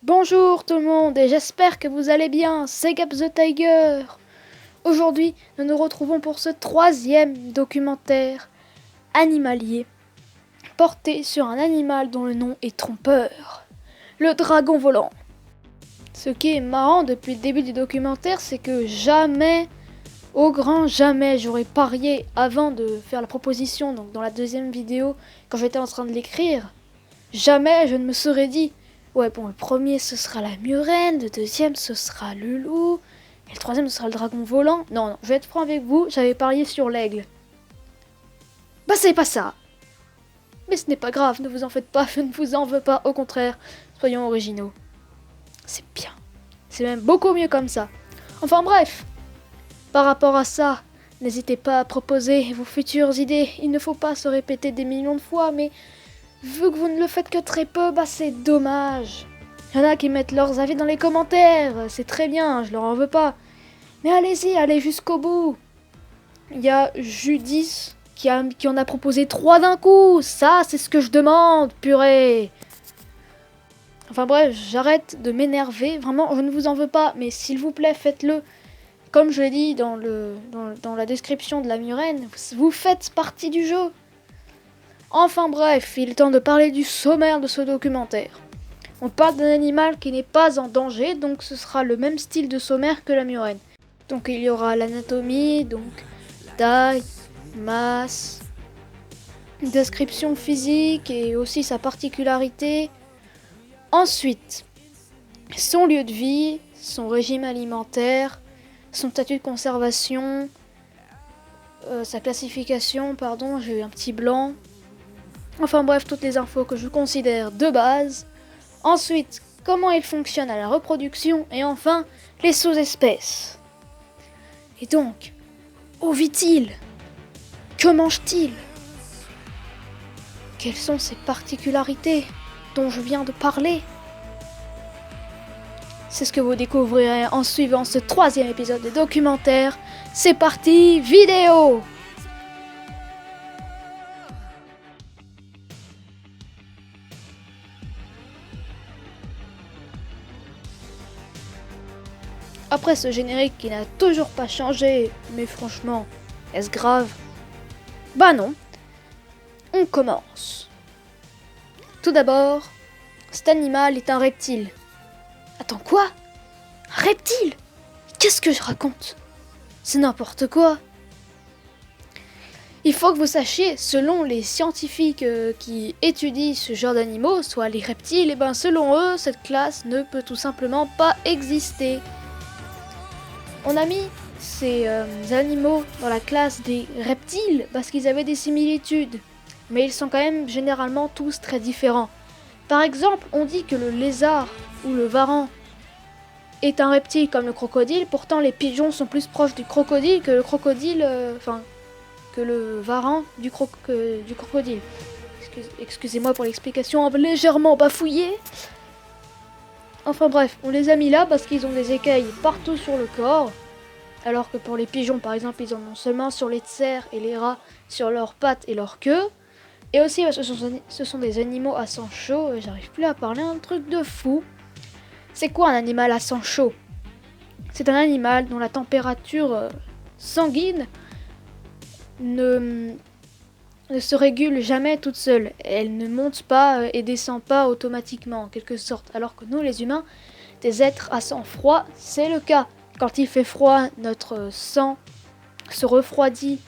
Bonjour tout le monde et j'espère que vous allez bien, c'est Gab the Tiger. Aujourd'hui, nous nous retrouvons pour ce troisième documentaire animalier porté sur un animal dont le nom est trompeur, le dragon volant. Ce qui est marrant depuis le début du documentaire, c'est que jamais, au grand jamais, j'aurais parié avant de faire la proposition, donc dans la deuxième vidéo, quand j'étais en train de l'écrire, jamais je ne me serais dit ouais, bon, le premier ce sera la murène, le deuxième ce sera le loup, et le troisième ce sera le dragon volant. Non, je vais être franc avec vous, j'avais parié sur l'aigle. Bah, c'est pas ça. Mais ce n'est pas grave, ne vous en faites pas, je ne vous en veux pas, au contraire, soyons originaux. C'est bien. C'est même beaucoup mieux comme ça. Enfin bref, par rapport à ça, n'hésitez pas à proposer vos futures idées. Il ne faut pas se répéter des millions de fois, mais vu que vous ne le faites que très peu, bah c'est dommage. Il y en a qui mettent leurs avis dans les commentaires, c'est très bien, je leur en veux pas. Mais allez-y, allez jusqu'au bout. Il y a Judith qui en a proposé 3 d'un coup. Ça, c'est ce que je demande, purée. Enfin bref, j'arrête de m'énerver. Vraiment, je ne vous en veux pas, mais s'il vous plaît, faites-le. Comme je l'ai dit dans la description de la murène, vous faites partie du jeu. Enfin bref, il est temps de parler du sommaire de ce documentaire. On parle d'un animal qui n'est pas en danger, donc ce sera le même style de sommaire que la murène. Donc il y aura l'anatomie, donc taille, masse, description physique et aussi sa particularité. Ensuite, son lieu de vie, son régime alimentaire, son statut de conservation, sa classification, pardon, j'ai eu un petit blanc. Enfin bref, toutes les infos que je considère de base. Ensuite, comment il fonctionne à la reproduction et enfin, les sous-espèces. Et donc, où vit-il? Que mange-t-il? Quelles sont ses particularités dont je viens de parler? C'est ce que vous découvrirez en suivant ce troisième épisode de documentaire. C'est parti, vidéo! Après ce générique qui n'a toujours pas changé, mais franchement, est-ce grave? Bah non. On commence. Tout d'abord, cet animal est un reptile. Attends, quoi? Un reptile? Qu'est-ce que je raconte? C'est n'importe quoi. Il faut que vous sachiez, selon les scientifiques qui étudient ce genre d'animaux, soit les reptiles, et ben selon eux, cette classe ne peut tout simplement pas exister. On a mis ces animaux dans la classe des reptiles parce qu'ils avaient des similitudes, mais ils sont quand même généralement tous très différents. Par exemple, on dit que le lézard ou le varan est un reptile comme le crocodile, pourtant les pigeons sont plus proches du crocodile que le crocodile, que le varan du crocodile. Excusez-moi pour l'explication légèrement bafouillée. Enfin bref, on les a mis là parce qu'ils ont des écailles partout sur le corps, alors que pour les pigeons par exemple, ils en ont seulement sur les cerfs et les rats sur leurs pattes et leur queue. Et aussi, ce sont des animaux à sang chaud, j'arrive plus à parler, un truc de fou. C'est quoi un animal à sang chaud? C'est un animal dont la température sanguine ne se régule jamais toute seule. Elle ne monte pas et descend pas automatiquement en quelque sorte. Alors que nous les humains, des êtres à sang froid, c'est le cas. Quand il fait froid, notre sang se refroidit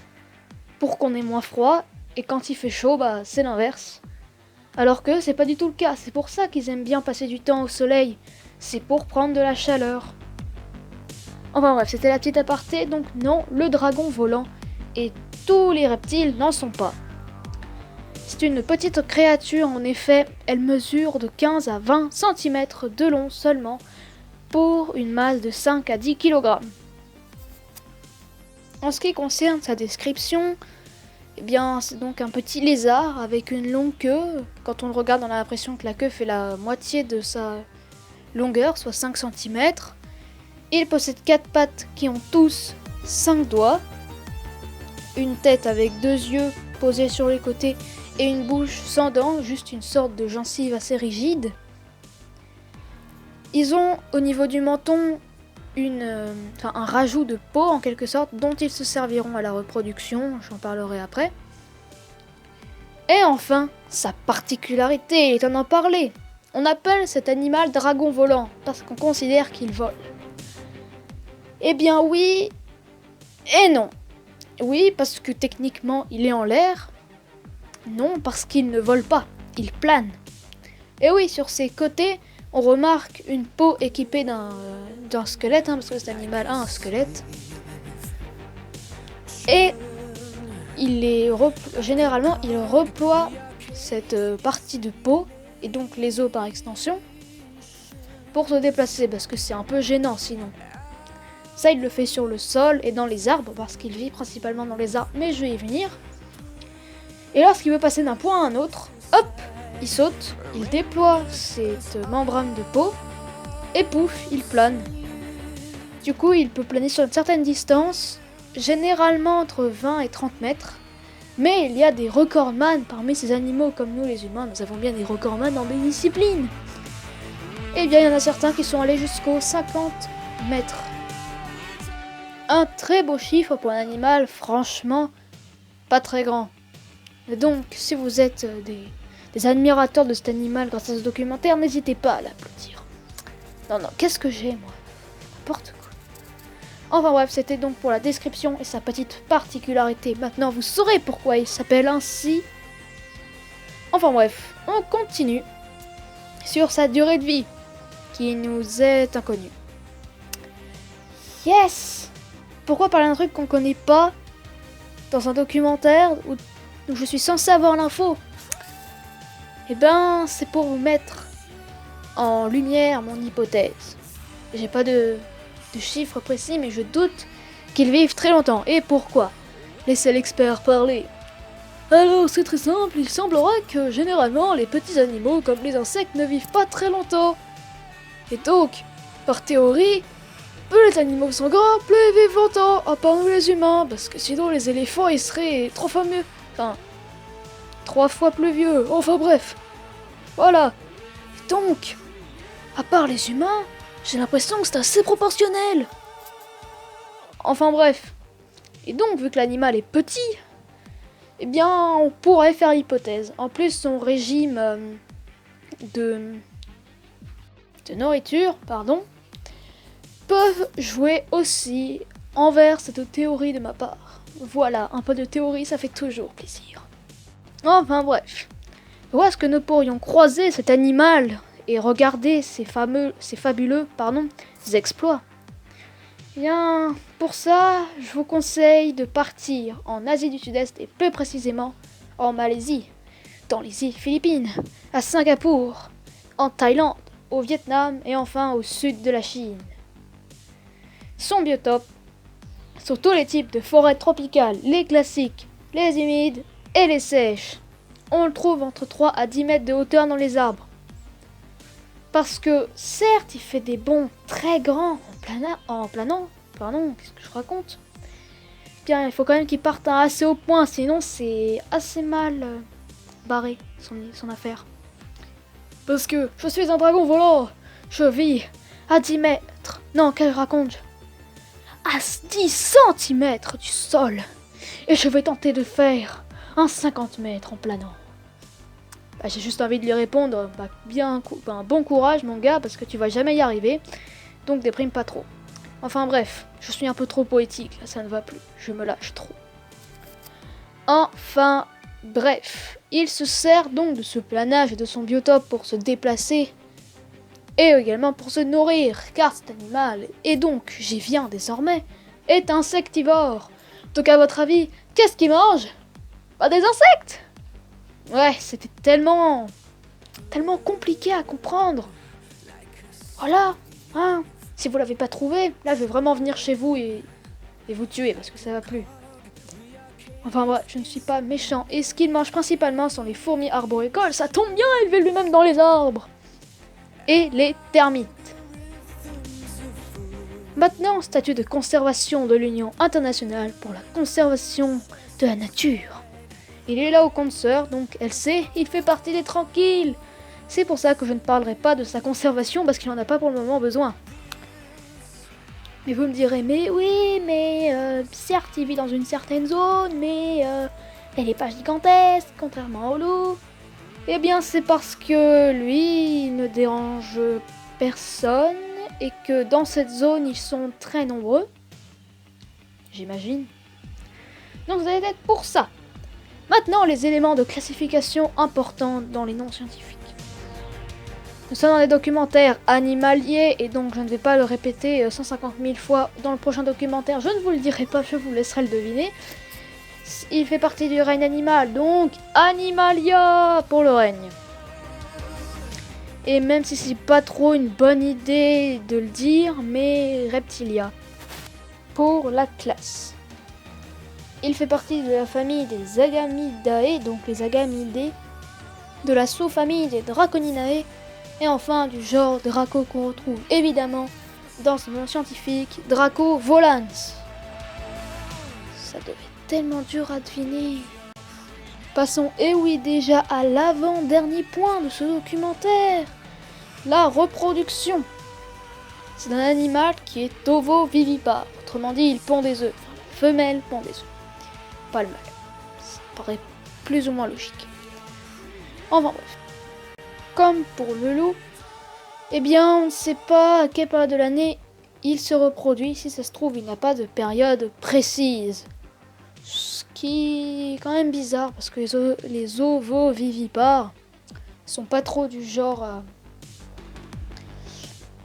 pour qu'on ait moins froid. Et quand il fait chaud, bah c'est l'inverse. Alors que c'est pas du tout le cas. C'est pour ça qu'ils aiment bien passer du temps au soleil. C'est pour prendre de la chaleur. Enfin bref, c'était la petite aparté. Donc non, le dragon volant et tous les reptiles n'en sont pas. C'est une petite créature en effet, elle mesure de 15 à 20 cm de long seulement pour une masse de 5 à 10 kg. En ce qui concerne sa description, eh bien c'est donc un petit lézard avec une longue queue. Quand on le regarde, on a l'impression que la queue fait la moitié de sa longueur, soit 5 cm. Il possède 4 pattes qui ont tous 5 doigts, une tête avec 2 yeux posés sur les côtés et une bouche sans dents, juste une sorte de gencive assez rigide. Ils ont au niveau du menton un rajout de peau en quelque sorte dont ils se serviront à la reproduction, j'en parlerai après. Et enfin, sa particularité est d'en parler. On appelle cet animal dragon volant parce qu'on considère qu'il vole. Eh bien oui et non. Oui, parce que techniquement il est en l'air. Non, parce qu'il ne vole pas, il plane. Et oui, sur ses côtés, on remarque une peau équipée d'un squelette, parce que cet animal a un squelette. Et généralement, il reploie cette partie de peau, et donc les os par extension, pour se déplacer, parce que c'est un peu gênant sinon. Ça, il le fait sur le sol et dans les arbres, parce qu'il vit principalement dans les arbres, mais je vais y venir. Et lorsqu'il veut passer d'un point à un autre, hop, il saute, il déploie cette membrane de peau, et pouf, il plane. Du coup, il peut planer sur une certaine distance, généralement entre 20 et 30 mètres. Mais il y a des recordman parmi ces animaux, comme nous les humains, nous avons bien des recordman dans des disciplines. Et bien, il y en a certains qui sont allés jusqu'aux 50 mètres. Un très beau chiffre pour un animal, franchement, pas très grand. Et donc, si vous êtes des admirateurs de cet animal grâce à ce documentaire, n'hésitez pas à l'applaudir. Non, qu'est-ce que j'ai, moi ? N'importe quoi. Enfin bref, c'était donc pour la description et sa petite particularité. Maintenant, vous saurez pourquoi il s'appelle ainsi. Enfin bref, on continue sur sa durée de vie, qui nous est inconnue. Yes ! Pourquoi parler d'un truc qu'on connaît pas dans un documentaire où je suis censé avoir l'info ? Eh ben, c'est pour vous mettre en lumière mon hypothèse. J'ai pas de chiffres précis, mais je doute qu'ils vivent très longtemps. Et pourquoi ? Laissez l'expert parler. Alors, c'est très simple, il semblerait que généralement les petits animaux comme les insectes ne vivent pas très longtemps. Et donc, par théorie, plus les animaux sont grands, plus ils vivent longtemps, à part nous les humains, parce que sinon les éléphants ils seraient 3 fois mieux. Enfin, 3 fois plus vieux, enfin bref. Voilà. Et donc, à part les humains, j'ai l'impression que c'est assez proportionnel. Enfin bref. Et donc, vu que l'animal est petit, eh bien, on pourrait faire l'hypothèse. En plus, son régime de nourriture, peuvent jouer aussi envers cette théorie de ma part. Voilà, un peu de théorie, ça fait toujours plaisir. Enfin bref. Où est-ce que nous pourrions croiser cet animal et regarder ses fabuleux exploits ? Eh bien, pour ça, je vous conseille de partir en Asie du Sud-Est et plus précisément en Malaisie, dans les îles Philippines, à Singapour, en Thaïlande, au Vietnam et enfin au sud de la Chine. Son biotope sur tous les types de forêts tropicales, les classiques, les humides et les sèches. On le trouve entre 3 à 10 mètres de hauteur dans les arbres. Parce que, certes, il fait des bonds très grands en planant. Pardon, qu'est-ce que je raconte ? Bien, il faut quand même qu'il parte à assez haut point, sinon c'est assez mal barré, son affaire. Parce que je suis un dragon volant, je vis à 10 mètres. Non, qu'elle raconte ? À 10 centimètres du sol. Et je vais tenter de faire un 50 mètres en planant. J'ai juste envie de lui répondre, bon courage mon gars, parce que tu vas jamais y arriver, donc déprime pas trop. Enfin bref, je suis un peu trop poétique, là ça ne va plus, je me lâche trop. Enfin bref, il se sert donc de ce planage et de son biotope pour se déplacer, et également pour se nourrir, car cet animal, et donc j'y viens désormais, est insectivore. Donc à votre avis, qu'est-ce qu'il mange ? Des insectes ! Ouais, c'était tellement compliqué à comprendre. Voilà, hein. Si vous l'avez pas trouvé, là je vais vraiment venir chez vous et vous tuer parce que ça va plus. Enfin bref, je ne suis pas méchant. Et ce qu'il mange principalement sont les fourmis arboricoles. Ça tombe bien, il vit lui-même dans les arbres. Et les termites. Maintenant, statut de conservation de l'Union internationale pour la conservation de la nature. Il est là au compte sœur, donc elle sait, il fait partie des tranquilles. C'est pour ça que je ne parlerai pas de sa conservation parce qu'il n'en a pas pour le moment besoin. Mais vous me direz, mais oui, mais certes il vit dans une certaine zone, mais elle n'est pas gigantesque, contrairement au loup. Eh bien c'est parce que lui il ne dérange personne et que dans cette zone ils sont très nombreux. J'imagine. Donc ça va être pour ça. Maintenant les éléments de classification importants dans les noms scientifiques. Nous sommes dans des documentaires animaliers et donc je ne vais pas le répéter 150 000 fois dans le prochain documentaire. Je ne vous le dirai pas, je vous laisserai le deviner. Il fait partie du règne animal, donc Animalia pour le règne. Et même si c'est pas trop une bonne idée de le dire, mais Reptilia pour la classe. Il fait partie de la famille des Agamidae, donc les Agamidés, de la sous-famille des Draconinae, et enfin du genre Draco qu'on retrouve évidemment dans ce nom scientifique, Draco volans. Ça devait être tellement dur à deviner. Passons, et oui, déjà à l'avant-dernier point de ce documentaire, la reproduction. C'est un animal qui est ovovivipare, autrement dit, il pond des œufs. Enfin, la femelle pond des œufs, pas le mâle. Ça paraît plus ou moins logique. Enfin bref. Comme pour le loup, eh bien, on ne sait pas à quelle période de l'année il se reproduit. Si ça se trouve, il n'a pas de période précise. Ce qui est quand même bizarre, parce que les ovovivipares sont pas trop du genre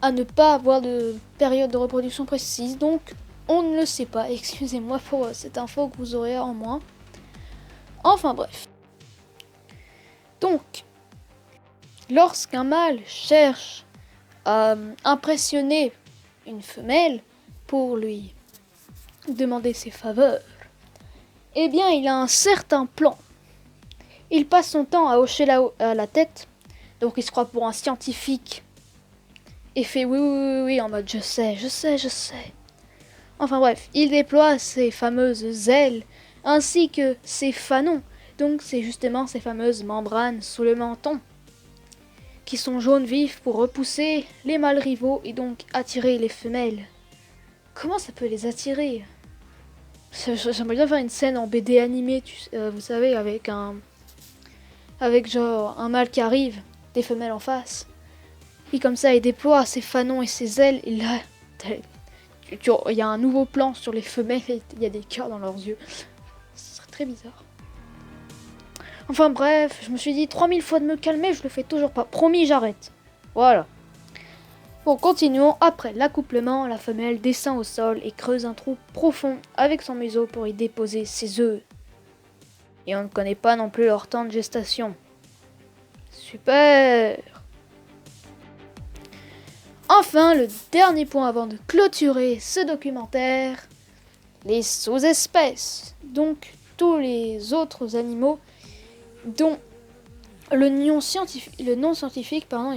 à ne pas avoir de période de reproduction précise. Donc, on ne le sait pas. Excusez-moi pour cette info que vous aurez en moins. Enfin bref. Donc, lorsqu'un mâle cherche à impressionner une femelle pour lui demander ses faveurs, eh bien il a un certain plan. Il passe son temps à hocher la tête, donc il se croit pour un scientifique et fait oui en mode je sais. Enfin bref, il déploie ses fameuses ailes ainsi que ses fanons, donc c'est justement ces fameuses membranes sous le menton qui sont jaunes vifs pour repousser les mâles rivaux et donc attirer les femelles. Comment ça peut les attirer? J'aimerais bien faire une scène en BD animée, vous savez, avec genre un mâle qui arrive, des femelles en face. Puis comme ça, il déploie ses fanons et ses ailes, et là, il y a un nouveau plan sur les femelles, et il y a des cœurs dans leurs yeux. Ce serait très bizarre. Enfin bref, je me suis dit 3000 fois de me calmer, je le fais toujours pas. Promis, j'arrête. Voilà. Bon, continuons. Après l'accouplement, la femelle descend au sol et creuse un trou profond avec son museau pour y déposer ses œufs. Et on ne connaît pas non plus leur temps de gestation. Super! Enfin, le dernier point avant de clôturer ce documentaire, les sous-espèces. Donc, tous les autres animaux dont le nom scientifique, et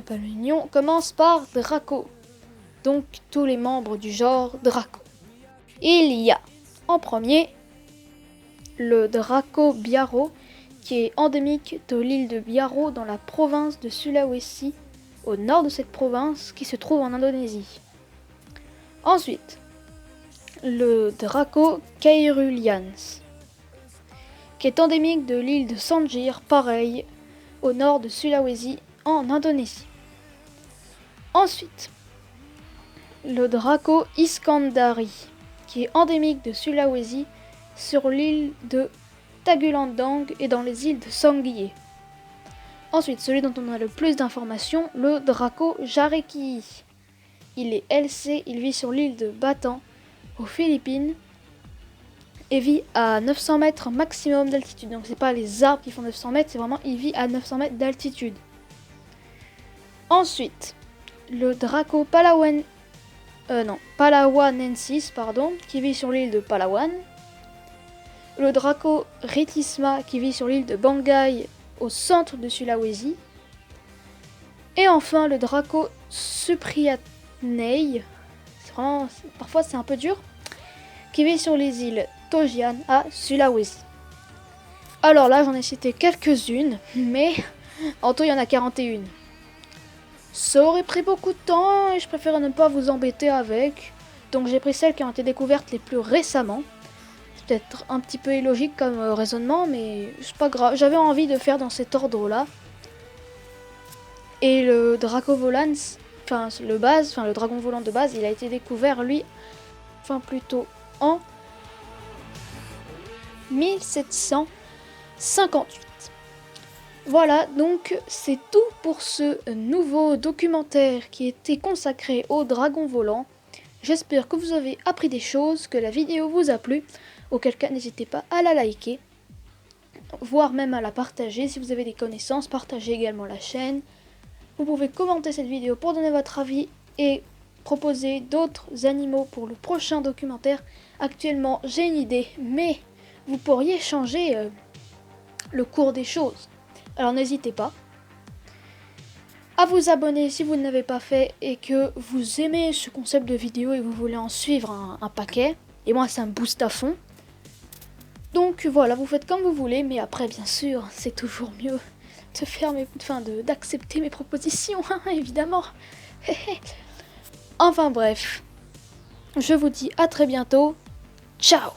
pas le nom, commence par Draco. Donc tous les membres du genre Draco. Il y a en premier le Draco biaro qui est endémique de l'île de Biaro dans la province de Sulawesi, au nord de cette province qui se trouve en Indonésie. Ensuite, le Draco caeruleans qui est endémique de l'île de Sanjir, pareil, au nord de Sulawesi, en Indonésie. Ensuite, le Draco iskandari, qui est endémique de Sulawesi, sur l'île de Tagulandang et dans les îles de Sangihe. Ensuite, celui dont on a le plus d'informations, le Draco jarekii. Il est LC, il vit sur l'île de Batam, aux Philippines, et vit à 900 mètres maximum d'altitude. Donc c'est pas les arbres qui font 900 mètres, c'est vraiment il vit à 900 mètres d'altitude. Ensuite, le Draco palawanensis, qui vit sur l'île de Palawan. Le Draco retisma, qui vit sur l'île de Bangai, au centre de Sulawesi. Et enfin, le Draco supriatnei, parfois c'est un peu dur, qui vit sur les îles Togian à Sulawesi. Alors là, j'en ai cité quelques-unes, mais en tout, il y en a 41. Ça aurait pris beaucoup de temps et je préfère ne pas vous embêter avec. Donc j'ai pris celles qui ont été découvertes les plus récemment. C'est peut-être un petit peu illogique comme raisonnement, mais c'est pas grave. J'avais envie de faire dans cet ordre-là. Et le Dracovolans, le dragon volant de base, il a été découvert lui, plutôt en 1758. Voilà, donc c'est tout pour ce nouveau documentaire qui était consacré au dragon volant. J'espère que vous avez appris des choses, que la vidéo vous a plu, auquel cas n'hésitez pas à la liker, voire même à la partager si vous avez des connaissances, partagez également la chaîne. Vous pouvez commenter cette vidéo pour donner votre avis et proposer d'autres animaux pour le prochain documentaire. Actuellement j'ai une idée, mais vous pourriez changer le cours des choses. Alors n'hésitez pas à vous abonner si vous ne l'avez pas fait et que vous aimez ce concept de vidéo et vous voulez en suivre un paquet. Et moi ça me booste à fond. Donc voilà, vous faites comme vous voulez, mais après bien sûr c'est toujours mieux de faire d'accepter mes propositions, hein, évidemment. Enfin bref, je vous dis à très bientôt. Ciao!